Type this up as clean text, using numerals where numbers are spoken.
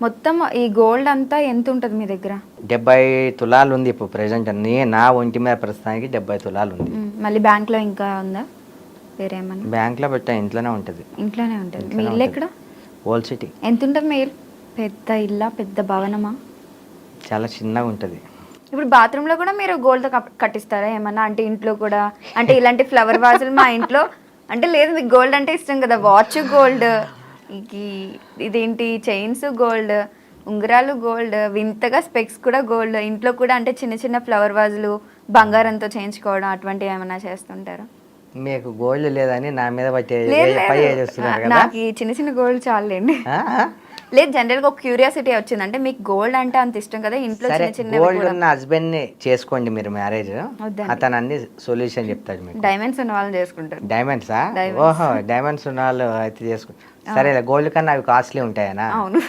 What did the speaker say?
మొత్తం ఈ గోల్డ్ అంతా ఎంత ఉంటుంది మీ దగ్గర? 70 తులాలు ఉంది ఇప్పుడు ప్రెసెంట్. నా ఒంటి మీద ప్రస్తుతానికి 70 తులాలు ఉంది. మళ్ళీ బ్యాంక్లో ఇంకా ఉందా వేరే ఏమన్నా? బ్యాంక్లో పెట్టా, ఇంట్లోనే ఉంటుంది. ఇంట్లోనే ఉంటుంది. మీ ఇల్లు ఎక్కడ? Old city. ఎంత ఉంటుంది మీ ఇల్లు? పెద్ద ఇల్లా, పెద్ద భవనమా? చాలా చిన్నగా ఉంటుంది. ఇప్పుడు బాత్రూంలో కూడా మీరు గోల్డ్ కట్టిస్తారా ఏమన్నా? అంటే ఇంట్లో కూడా, అంటే ఇలాంటి ఫ్లవర్ వాజులు మా ఇంట్లో అంటే లేదు, మీకు గోల్డ్ అంటే ఇష్టం కదా, వాచ్ గోల్డ్, ఇదేంటి చైన్స్ గోల్డ్, ఉంగరాలు గోల్డ్, వింతగా స్పెక్స్ కూడా గోల్డ్, ఇంట్లో కూడా అంటే చిన్న చిన్న ఫ్లవర్ వాజులు బంగారంతో చేయించుకోవడం అటువంటివి ఏమైనా చేస్తుంటారా? మీకు గోల్డ్ లేదని నా మీద నాకు ఈ చిన్న చిన్న గోల్డ్ చాలండి. లేదు, జనరల్ గా ఒక క్యూరియాసిటీ వచ్చింది, అంటే మీకు గోల్డ్ అంటే అంత ఇష్టం కదా ఇంట్లో చిన్న చిన్న. గోల్డ్ ఉన్న హస్బెండ్ ని చేసుకోండి మీరు మ్యారేజ్, అతను అన్ని సొల్యూషన్ చెప్తాడు మీకు. డైమండ్స్ ఉన్న వాళ్ళని చేసుకుంటారు. డైమండ్సా? ఓహో, డైమండ్స్ ఉన్న వాళ్ళు అయితే చేసుకుంటారు. సరే, గోల్డ్ కన్నా అవి కాస్ట్లీ ఉంటాయనా? అవును.